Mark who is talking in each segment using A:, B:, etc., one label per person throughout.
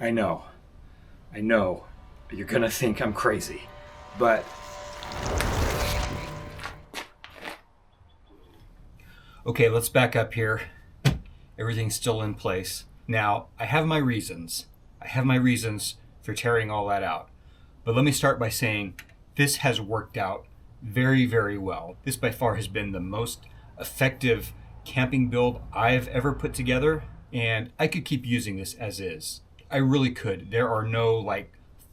A: I know, you're gonna think I'm crazy, but okay, let's back up here. Everything's still in place. Now, I have my reasons. For tearing all that out. But let me start by saying this has worked out very, very well. This by far has been the most effective camping build I've ever put together, and I could keep using this as is. I really could. There are no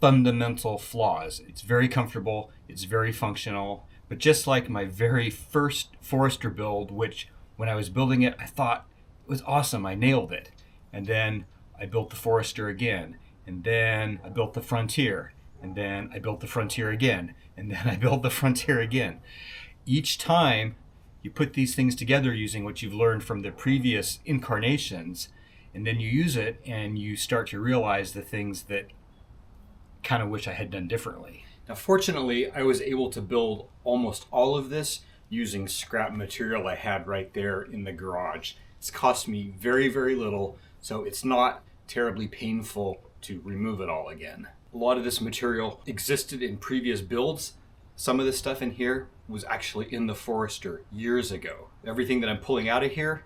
A: fundamental flaws. It's very comfortable, it's very functional, but just like my very first Forester build, which when I was building it, I thought it was awesome, I nailed it. And then I built the Forester again, and then I built the Frontier, and then I built the Frontier again, and then I built the Frontier again. Each time you put these things together using what you've learned from the previous incarnations, and then you use it and you start to realize the things that kind of wish I had done differently. Now, fortunately, I was able to build almost all of this using scrap material I had right there in the garage. It's cost me very, very little, so it's not terribly painful to remove it all again. A lot of this material existed in previous builds. Some of this stuff in here was actually in the Forester years ago. Everything that I'm pulling out of here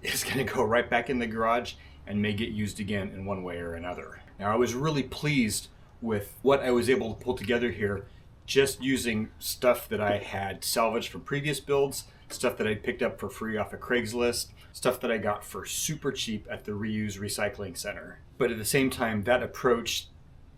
A: is going to go right back in the garage and may get used again in one way or another. Now, I was really pleased with what I was able to pull together here, just using stuff that I had salvaged from previous builds, stuff that I picked up for free off of Craigslist, stuff that I got for super cheap at the Reuse Recycling Center. But at the same time, that approach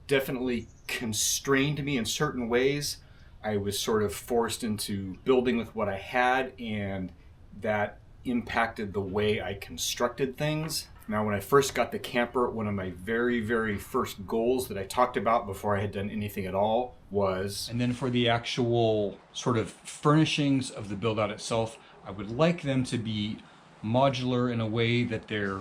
A: definitely constrained me in certain ways. I was sort of forced into building with what I had, and that impacted the way I constructed things. Now, when I first got the camper, one of my very, very first goals that I talked about before I had done anything at all was... And then for the actual sort of furnishings of the build out itself, I would like them to be modular in a way that they're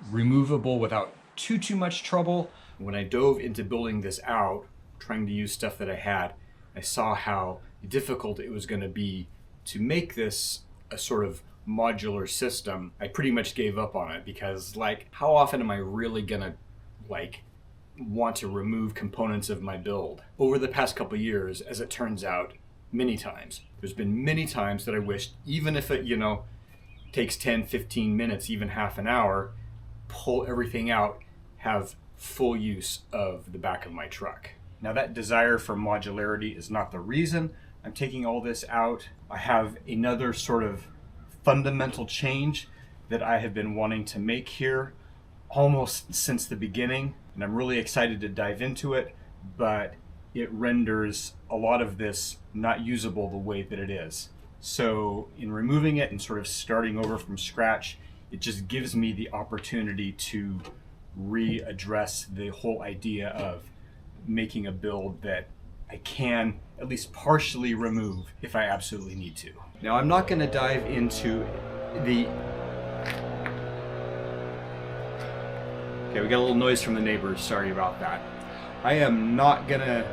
A: removable without too much trouble. When I dove into building this out, trying to use stuff that I had, I saw how difficult it was going to be to make this a sort of modular system. I pretty much gave up on it because, how often am I really gonna want to remove components of my build? Over the past couple years, as it turns out, many times. There's been many times that I wished, even if it, takes 10, 15 minutes, even half an hour, pull everything out, have full use of the back of my truck. Now, that desire for modularity is not the reason I'm taking all this out. I have another sort of fundamental change that I have been wanting to make here almost since the beginning, and I'm really excited to dive into it, but it renders a lot of this not usable the way that it is. So in removing it and sort of starting over from scratch, it just gives me the opportunity to readdress the whole idea of making a build that I can at least partially remove if I absolutely need to. Now, I'm not going to dive into the... Okay, we got a little noise from the neighbors, sorry about that. I am not going to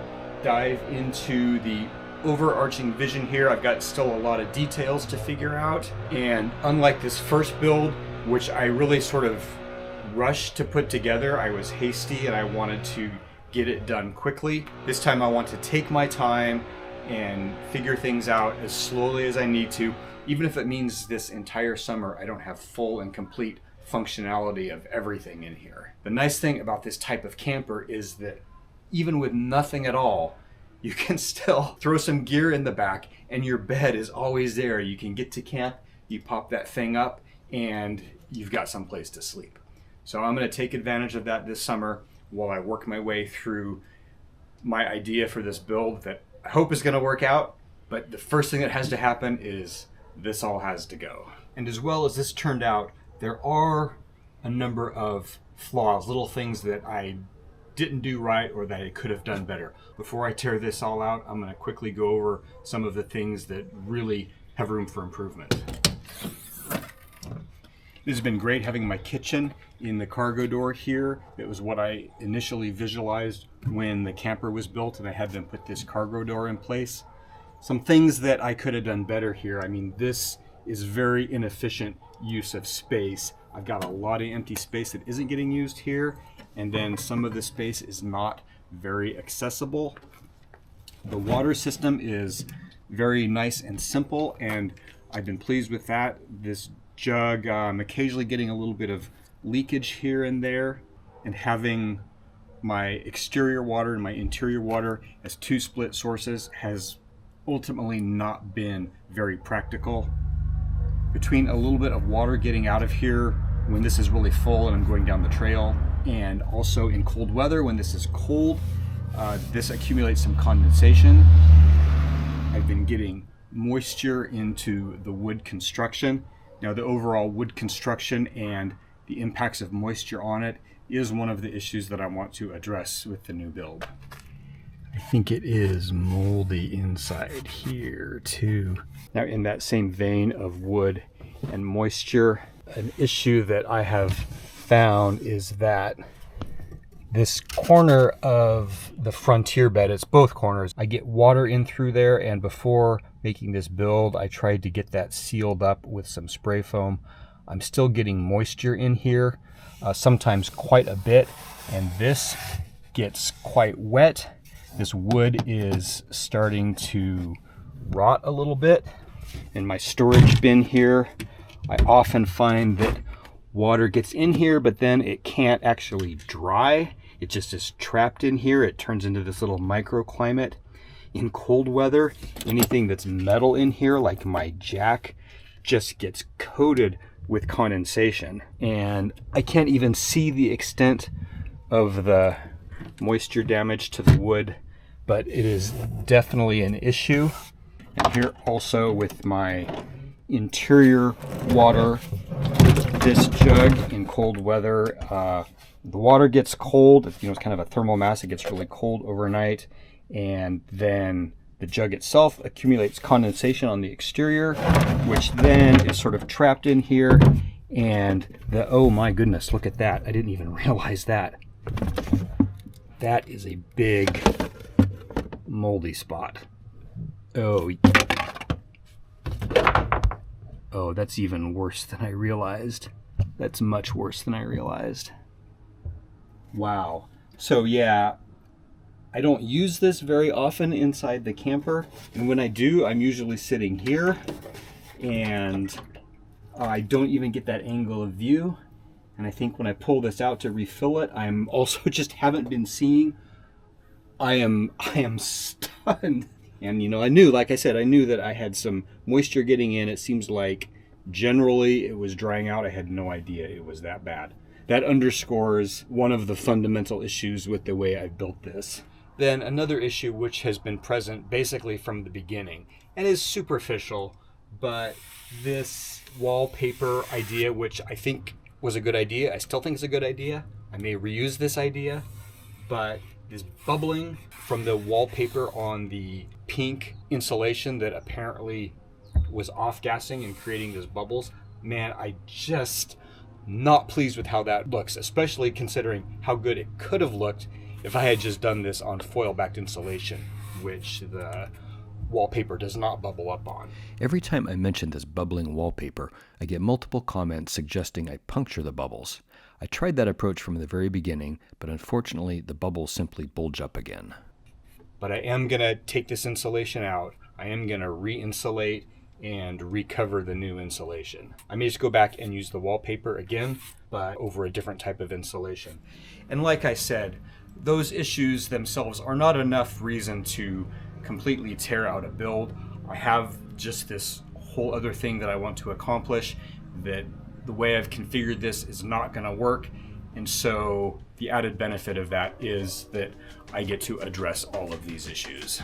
A: dive into the overarching vision here. I've got still a lot of details to figure out, and unlike this first build, which I really sort of rushed to put together, I was hasty and I wanted to get it done quickly. This time I want to take my time and figure things out as slowly as I need to, even if it means this entire summer I don't have full and complete functionality of everything in here. The nice thing about this type of camper is that even with nothing at all, you can still throw some gear in the back and your bed is always there. You can get to camp, you pop that thing up, and you've got some place to sleep. So I'm going to take advantage of that this summer while I work my way through my idea for this build that I hope is going to work out. But the first thing that has to happen is this all has to go. And as well as this turned out, there are a number of flaws, little things that I didn't do right or that I could have done better. Before I tear this all out, I'm going to quickly go over some of the things that really have room for improvement. This has been great having my kitchen in the cargo door here. It was what I initially visualized when the camper was built and I had them put this cargo door in place. Some things that I could have done better here. I mean, this is very inefficient use of space. I've got a lot of empty space that isn't getting used here, and then some of the space is not very accessible. The water system is very nice and simple, and I've been pleased with that. This jug, I'm occasionally getting a little bit of leakage here and there, and having my exterior water and my interior water as two split sources has ultimately not been very practical. Between a little bit of water getting out of here when this is really full and I'm going down the trail, and also in cold weather when this is cold, this accumulates some condensation. I've been getting moisture into the wood construction. Now, the overall wood construction and the impacts of moisture on it is one of the issues that I want to address with the new build. I think it is moldy inside here too. Now, in that same vein of wood and moisture, an issue that I have found is that this corner of the frontier bed, it's both corners, I get water in through there, and before making this build, I tried to get that sealed up with some spray foam. I'm still getting moisture in here, sometimes quite a bit, and this gets quite wet. This wood is starting to rot a little bit. In my storage bin here, I often find that water gets in here, but then it can't actually dry. It just is trapped in here. It turns into this little microclimate. In cold weather, anything that's metal in here, like my jack, just gets coated with condensation. And I can't even see the extent of the moisture damage to the wood, but it is definitely an issue. And here also with my interior water, this jug in cold weather, the water gets cold. It's kind of a thermal mass. It gets really cold overnight, and then the jug itself accumulates condensation on the exterior, which then is sort of trapped in here. And oh my goodness, look at that. I didn't even realize that. That is a big moldy spot. Oh, that's even worse than I realized. That's much worse than I realized. Wow. So yeah, I don't use this very often inside the camper, and when I do, I'm usually sitting here, and I don't even get that angle of view. And I think when I pull this out to refill it, I'm also just haven't been seeing. I am stunned. And I knew, like I said, I knew that I had some moisture getting in. It seems like generally it was drying out. I had no idea it was that bad. That underscores one of the fundamental issues with the way I built this. Then another issue which has been present basically from the beginning and is superficial, but this wallpaper idea, which I think was a good idea, I still think it's a good idea. I may reuse this idea, but this bubbling from the wallpaper on the pink insulation that apparently was off-gassing and creating those bubbles, man, I just not pleased with how that looks, especially considering how good it could have looked if I had just done this on foil-backed insulation, which the wallpaper does not bubble up on.
B: Every time I mention this bubbling wallpaper, I get multiple comments suggesting I puncture the bubbles. I tried that approach from the very beginning, but unfortunately the bubbles simply bulge up again.
A: But I am going to take this insulation out. I am going to re-insulate and recover the new insulation. I may just go back and use the wallpaper again, but over a different type of insulation. And like I said, those issues themselves are not enough reason to completely tear out a build. I have just this whole other thing that I want to accomplish, that the way I've configured this is not going to work. And so the added benefit of that is that I get to address all of these issues.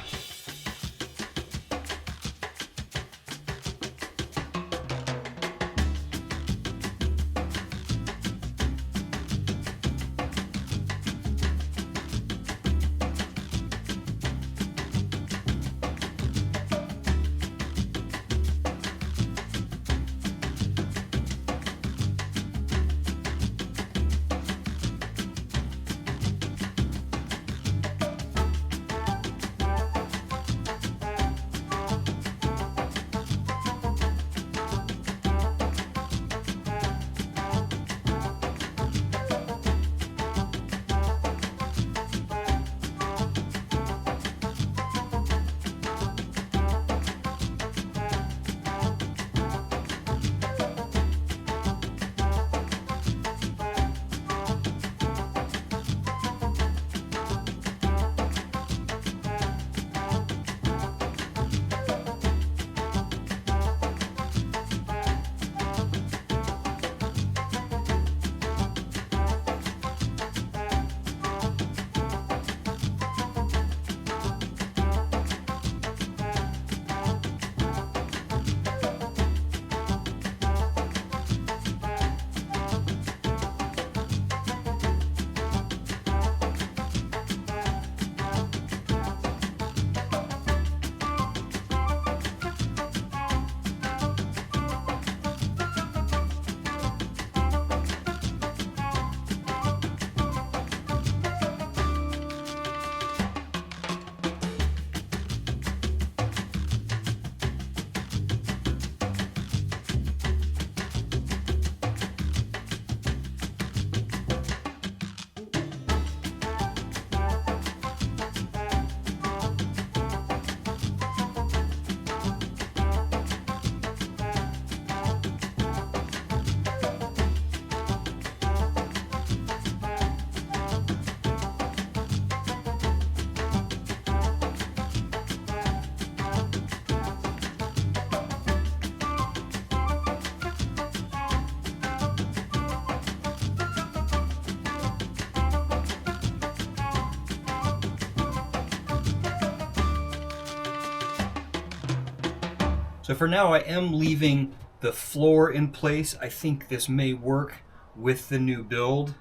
A: So for now, I am leaving the floor in place. I think this may work with the new build,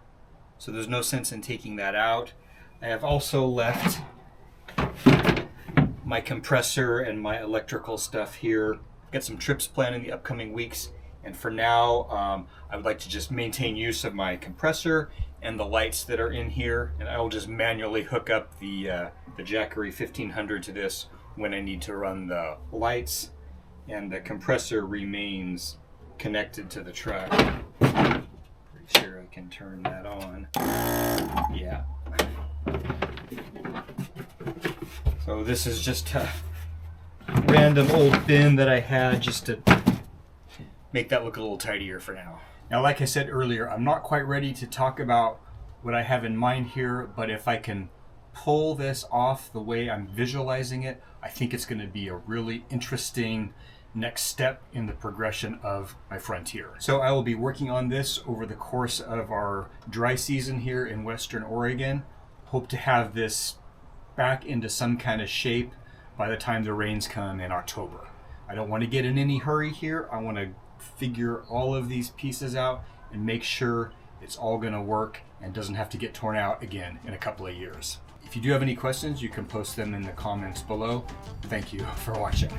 A: so there's no sense in taking that out. I have also left my compressor and my electrical stuff here. I've got some trips planned in the upcoming weeks, and for now, I would like to just maintain use of my compressor and the lights that are in here, and I will just manually hook up the Jackery 1500 to this when I need to run the lights, and the compressor remains connected to the truck. Pretty sure I can turn that on. Yeah. So this is just a random old bin that I had just to make that look a little tidier for now. Now, like I said earlier, I'm not quite ready to talk about what I have in mind here, but if I can pull this off the way I'm visualizing it, I think it's going to be a really interesting next step in the progression of my frontier. So I will be working on this over the course of our dry season here in Western Oregon. Hope to have this back into some kind of shape by the time the rains come in October. I don't want to get in any hurry here. I want to figure all of these pieces out and make sure it's all going to work and doesn't have to get torn out again in a couple of years. If you do have any questions, you can post them in the comments below. Thank you for watching.